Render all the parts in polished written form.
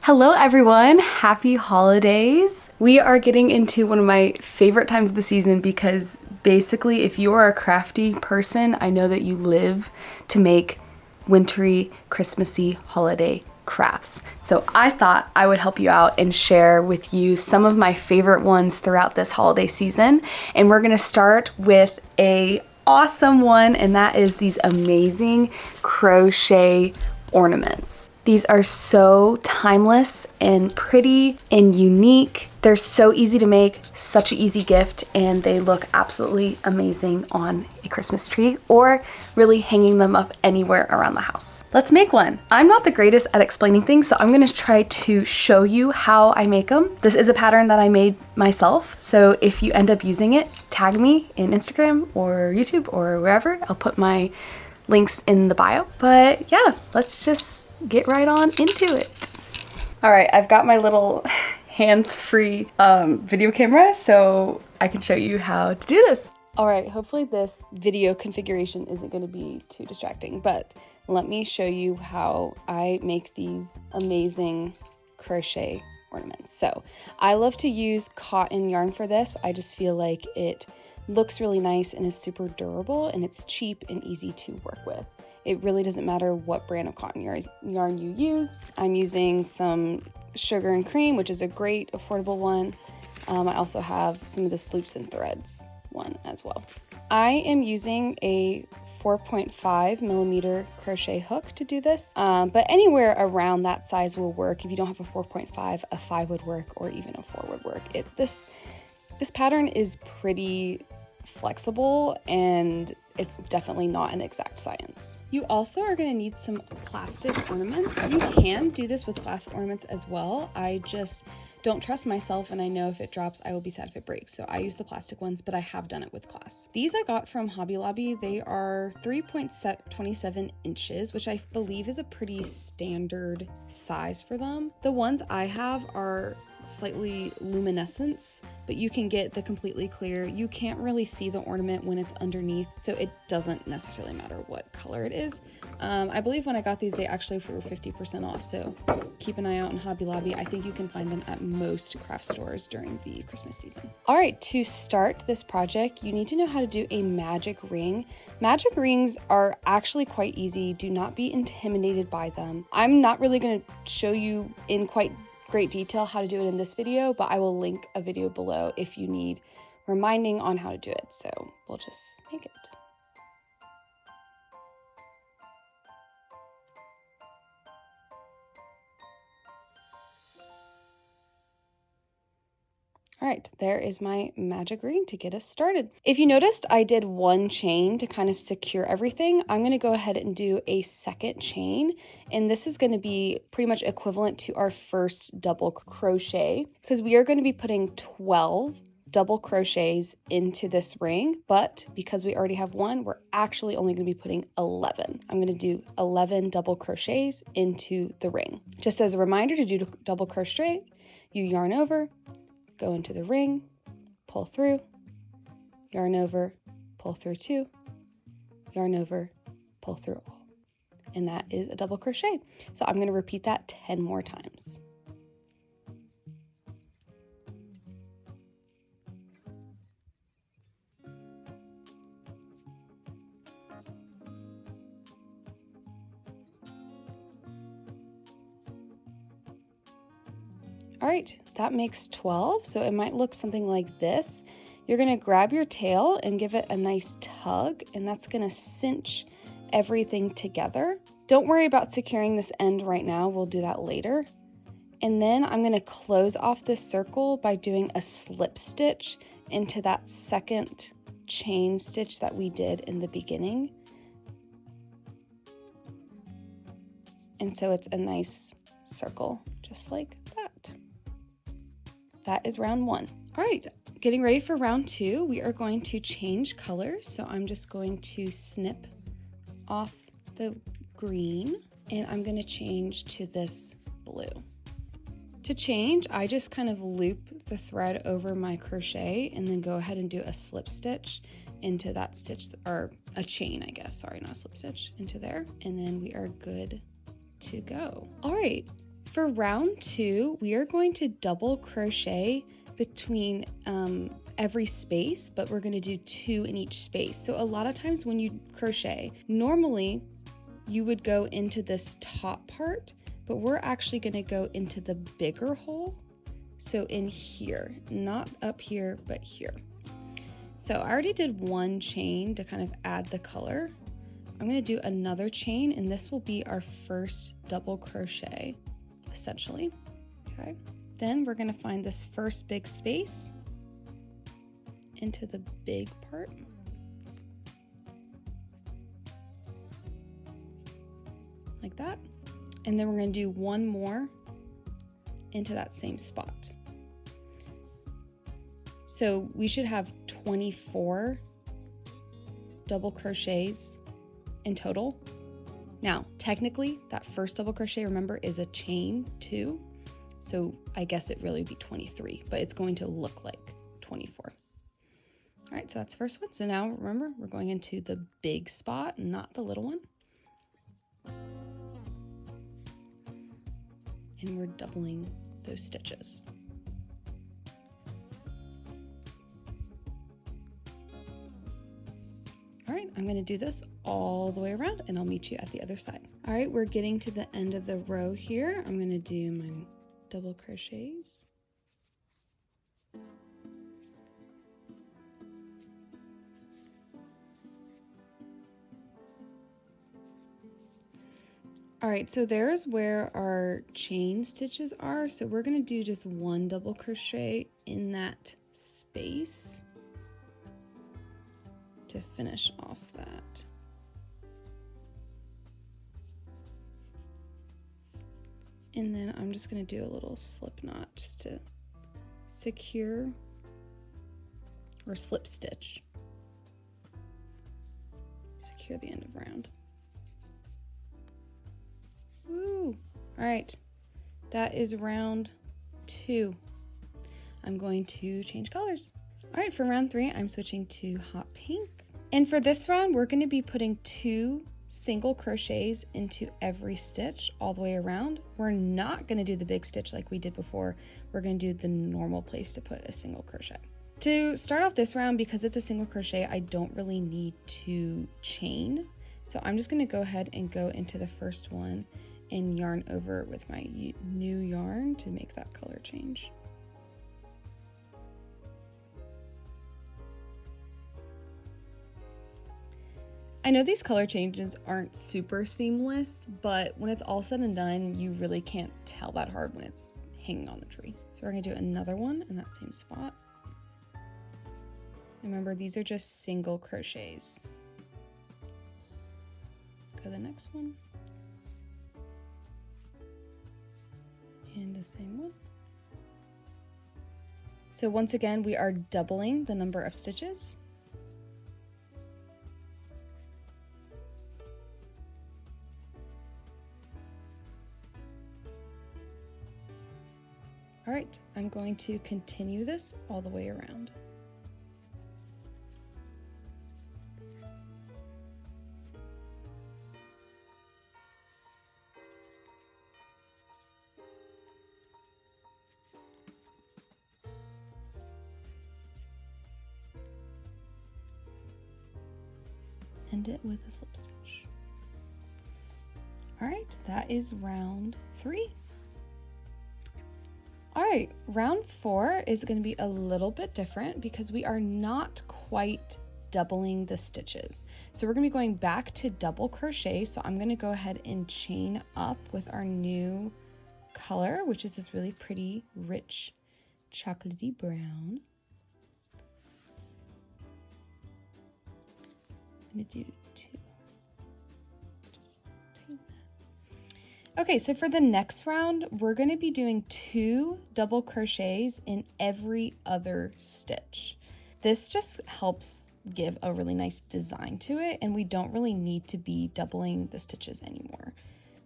Hello everyone, happy holidays. We are getting into one of my favorite times of the season because basically if you are a crafty person, I know that you live to make wintry, Christmassy holiday crafts. So I thought I would help you out and share with you some of my favorite ones throughout this holiday season. And we're gonna start with a awesome one, and that is these amazing crochet ornaments. These are so timeless and pretty and unique. They're so easy to make, such an easy gift, and they look absolutely amazing on a Christmas tree or really hanging them up anywhere around the house. Let's make one. I'm not the greatest at explaining things, so I'm gonna try to show you how I make them. This is a pattern that I made myself, so if you end up using it, tag me in Instagram or YouTube or wherever. I'll put my links in the bio. But yeah, let's just get right on into it. All right, I've got my little hands-free video camera so I can show you how to do this. All right, hopefully this video configuration isn't going to be too distracting, but let me show you how I make these amazing crochet ornaments. So I love to use cotton yarn for this. I just feel like it looks really nice and is super durable, and it's cheap and easy to work with. It really doesn't matter what brand of cotton yarn you use. I'm using some sugar and cream, which is a great affordable one. I also have some of this loops and threads one as well. I am using a 4.5 millimeter crochet hook to do this, but anywhere around that size will work. If you don't have a 4.5, a 5 would work, or even a 4 would work. This pattern is pretty flexible, and it's definitely not an exact science. You also are going to need some plastic ornaments. You can do this with plastic ornaments as well. I just don't trust myself, and I know if it drops, I will be sad if it breaks. So I use the plastic ones, but I have done it with glass. These I got from Hobby Lobby. They are 3.27 inches, which I believe is a pretty standard size for them. The ones I have are slightly luminescence, but you can get the completely clear. You can't really see the ornament when it's underneath, so it doesn't necessarily matter what color it is. I believe when I got these, they actually were 50% off, so keep an eye out in Hobby Lobby. I think you can find them at most craft stores during the Christmas season. All right, to start this project, you need to know how to do a magic ring. Magic rings are actually quite easy. Do not be intimidated by them. I'm not really going to show you in quite great detail how to do it in this video, but I will link a video below if you need reminding on how to do it. So we'll just make it. All right, there is my magic ring to get us started. If you noticed, I did one chain to kind of secure everything. I'm going to go ahead and do a second chain, and this is going to be pretty much equivalent to our first double crochet, because we are going to be putting 12 double crochets into this ring, but because we already have one, we're actually only going to be putting 11. I'm going to do 11 double crochets into the ring. Just as a reminder, to do double crochet, you yarn over, go into the ring, pull through, yarn over, pull through 2, yarn over, pull through all. And that is a double crochet. So I'm going to repeat that 10 more times. All right, that makes 12, so it might look something like this. You're gonna grab your tail and give it a nice tug, and that's gonna cinch everything together. Don't worry about securing this end right now, we'll do that later. And then I'm gonna close off this circle by doing a slip stitch into that second chain stitch that we did in the beginning. And so it's a nice circle, just like that. That is round 1. All right, getting ready for round 2, we are going to change colors. So I'm just going to snip off the green, and I'm going to change to this blue. To change, I just kind of loop the thread over my crochet and then go ahead and do a slip stitch into that stitch, or a chain, I guess, sorry, not a slip stitch, into there. And then we are good to go. All right, For round 2, we are going to double crochet between every space, but we're going to do 2 in each space. So a lot of times when you crochet, normally you would go into this top part, but we're actually going to go into the bigger hole. So in here, not up here, but here. So I already did 1 chain to kind of add the color. I'm going to do another chain, and this will be our first double crochet, essentially. Okay. Then we're going to find this first big space into the big part. Like that. And then we're going to do 1 more into that same spot. So we should have 24 double crochets in total. Now, technically, that first double crochet, remember, is a chain too. So I guess it really would be 23, but it's going to look like 24. All right, so that's the first one. So now remember, we're going into the big spot, not the little one. And we're doubling those stitches. All right, I'm going to do this all the way around and I'll meet you at the other side. All right, we're getting to the end of the row here. I'm going to do my double crochets. All right, so there's where our chain stitches are. So we're going to do just 1 double crochet in that space to finish off that. And then I'm just going to do a little slip knot just to secure, or slip stitch, secure the end of round. Woo! All right, that is round 2. I'm going to change colors. All right, for round 3, I'm switching to hot pink. And for this round, we're going to be putting 2 single crochets into every stitch all the way around. We're not going to do the big stitch like we did before. We're going to do the normal place to put a single crochet. To start off this round, because it's a single crochet, I don't really need to chain. So I'm just going to go ahead and go into the first one and yarn over with my new yarn to make that color change. I know these color changes aren't super seamless, but when it's all said and done, you really can't tell that hard when it's hanging on the tree. So we're going to do another one in that same spot. Remember, these are just single crochets. Go to the next one. And the same one. So once again, we are doubling the number of stitches. All right, I'm going to continue this all the way around. End it with a slip stitch. All right, that is round 3. All right, round 4 is going to be a little bit different because we are not quite doubling the stitches. So we're going to be going back to double crochet. So I'm going to go ahead and chain up with our new color, which is this really pretty, rich, chocolatey brown. I'm going to do 2. Just take that. Okay, so for the next round, we're going to be doing 2 double crochets in every other stitch. This just helps give a really nice design to it, and we don't really need to be doubling the stitches anymore.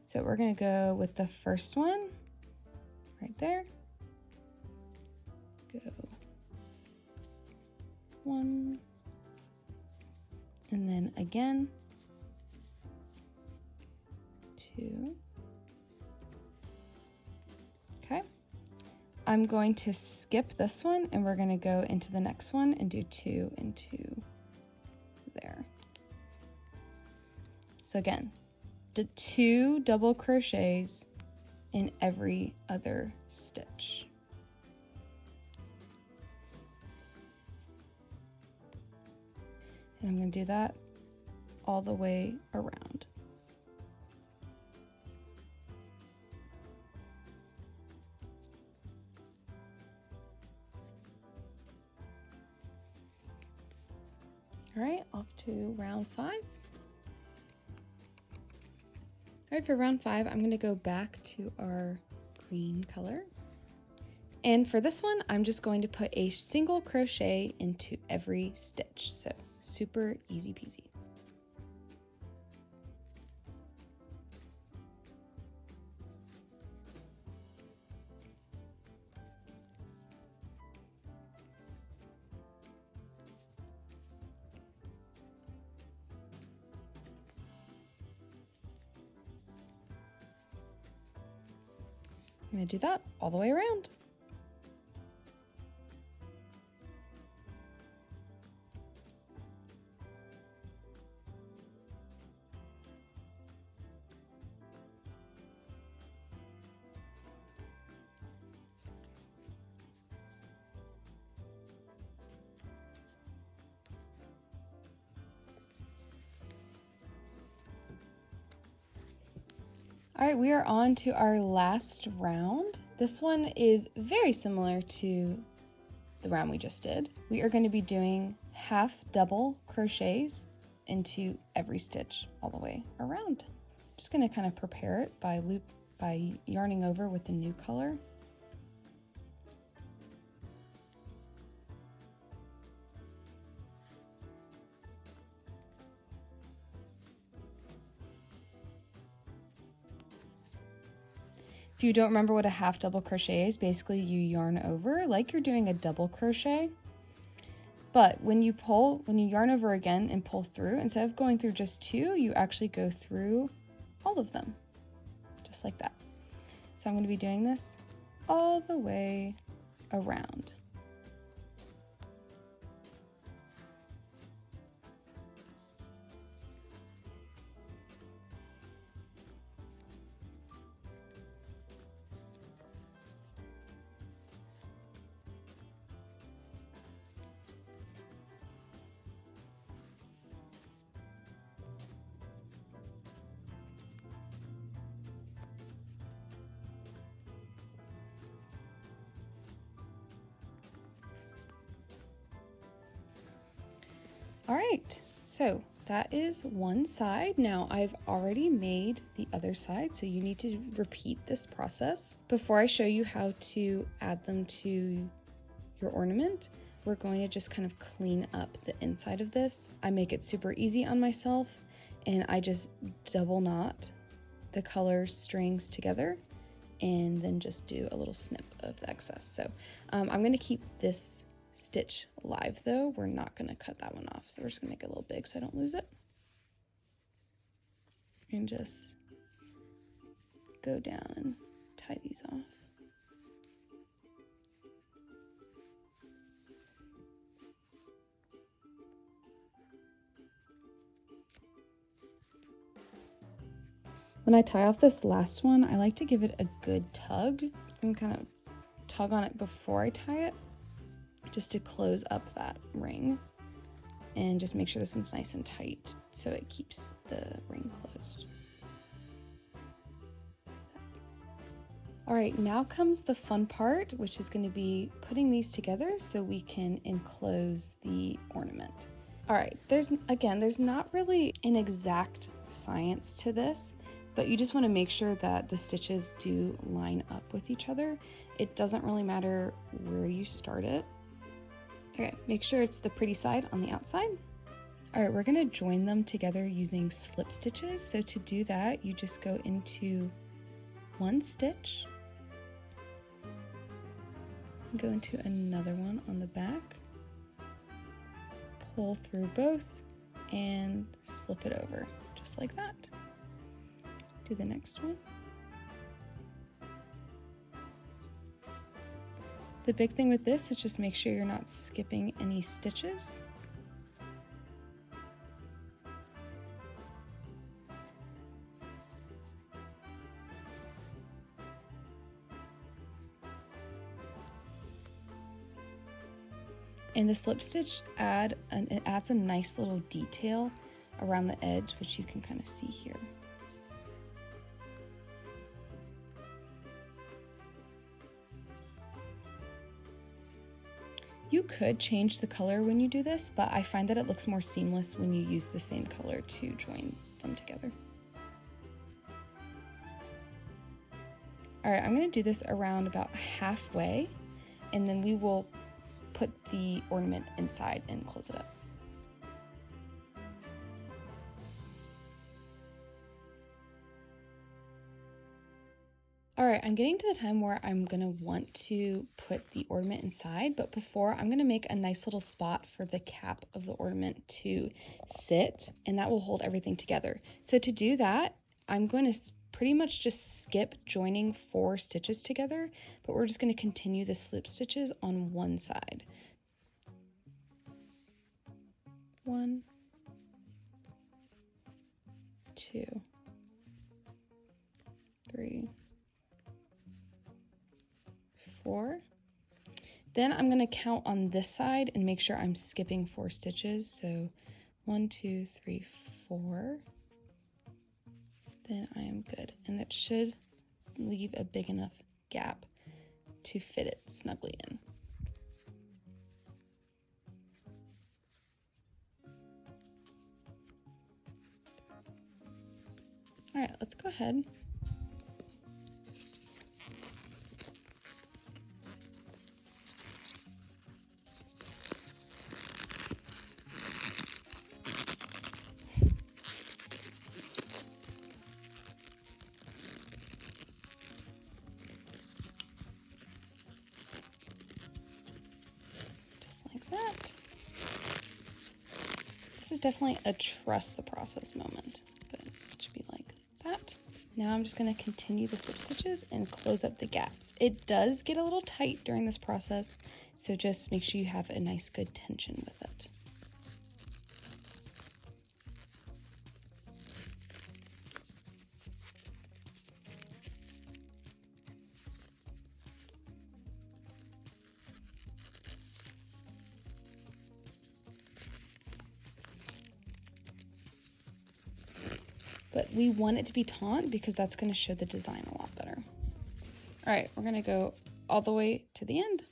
So we're going to go with the first one right there. Go 1, and then again 2. I'm going to skip this one and we're going to go into the next one and do 2 into there. So again, did 2 double crochets in every other stitch. And I'm going to do that all the way around. All right, off to round 5. All right, for round 5, I'm going to go back to our green color. And for this one, I'm just going to put a single crochet into every stitch. So super easy peasy. I'm going to do that all the way around. All right, we are on to our last round. This one is very similar to the round we just did. We are going to be doing half double crochets into every stitch all the way around. I'm just going to kind of prepare it by yarning over with the new color. If you don't remember what a half double crochet is, basically you yarn over like you're doing a double crochet. But when you yarn over again and pull through, instead of going through just 2, you actually go through all of them, just like that. So I'm going to be doing this all the way around. All right, so that is one side. Now I've already made the other side, so you need to repeat this process. Before I show you how to add them to your ornament, we're going to just kind of clean up the inside of this. I make it super easy on myself, and I just double knot the color strings together and then just do a little snip of the excess. So I'm going to keep this stitch live though. We're not going to cut that one off, so we're just going to make it a little big so I don't lose it. And just go down and tie these off. When I tie off this last one, I like to give it a good tug and kind of tug on it before I tie it, just to close up that ring, and just make sure this one's nice and tight so it keeps the ring closed. All right, now comes the fun part, which is going to be putting these together so we can enclose the ornament. All right, there's not really an exact science to this, but you just want to make sure that the stitches do line up with each other. It doesn't really matter where you start it. Okay, make sure it's the pretty side on the outside. All right, we're gonna join them together using slip stitches. So to do that, you just go into one stitch, go into another one on the back, pull through both, and slip it over, just like that. Do the next one. The big thing with this is just make sure you're not skipping any stitches. And the slip stitch adds a nice little detail around the edge, which you can kind of see here. You could change the color when you do this, but I find that it looks more seamless when you use the same color to join them together. All right, I'm gonna do this around about halfway, and then we will put the ornament inside and close it up. All right, I'm getting to the time where I'm gonna want to put the ornament inside, but before I'm gonna make a nice little spot for the cap of the ornament to sit, and that will hold everything together. So to do that, I'm going to pretty much just skip joining 4 stitches together, but we're just gonna continue the slip stitches on one side. 1, 2, 3, 4. Then I'm going to count on this side and make sure I'm skipping 4 stitches. So 1, 2, 3, 4. Then I am good. And that should leave a big enough gap to fit it snugly in. All right, let's go ahead. This is definitely a trust the process moment, but it should be like that. Now I'm just going to continue the slip stitches and close up the gaps. It does get a little tight during this process, so just make sure you have a nice good tension with it. But we want it to be taut because that's going to show the design a lot better. All right, we're going to go all the way to the end.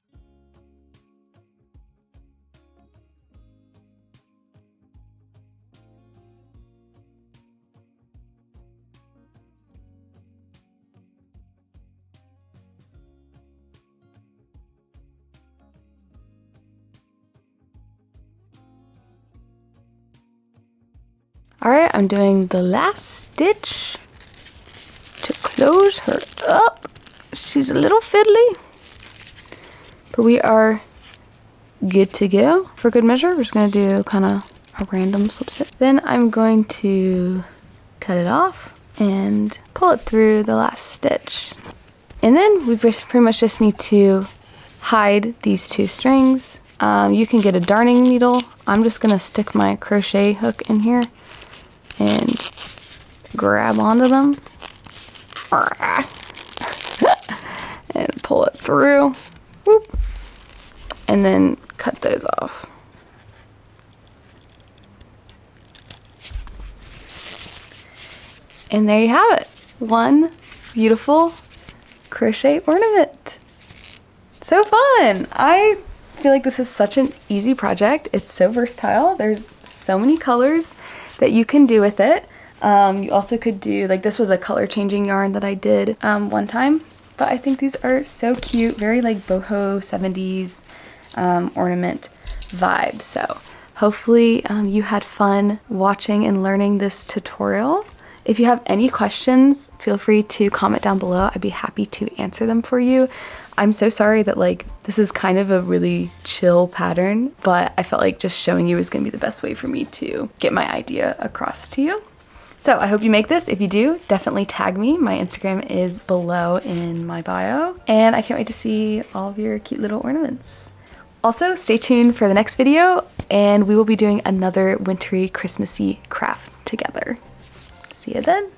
All right, I'm doing the last stitch to close her up. She's a little fiddly, but we are good to go. For good measure, we're just gonna do kind of a random slip stitch. Then I'm going to cut it off and pull it through the last stitch. And then we pretty much just need to hide these 2 strings. You can get a darning needle. I'm just gonna stick my crochet hook in here and grab onto them and pull it through. Whoop. And then cut those off. And there you have it. One beautiful crochet ornament. So fun. I feel like this is such an easy project. It's so versatile. There's so many colors that you can do with it. You also could do, like, this was a color changing yarn that I did one time, but I think these are so cute, very like boho 70s ornament vibe. So hopefully you had fun watching and learning this tutorial. If you have any questions, feel free to comment down below. I'd be happy to answer them for you. I'm so sorry that, like, this is kind of a really chill pattern, but I felt like just showing you is gonna be the best way for me to get my idea across to you. So I hope you make this. If you do, definitely tag me. My Instagram is below in my bio. And I can't wait to see all of your cute little ornaments. Also, stay tuned for the next video, and we will be doing another wintry Christmassy craft together. See you then.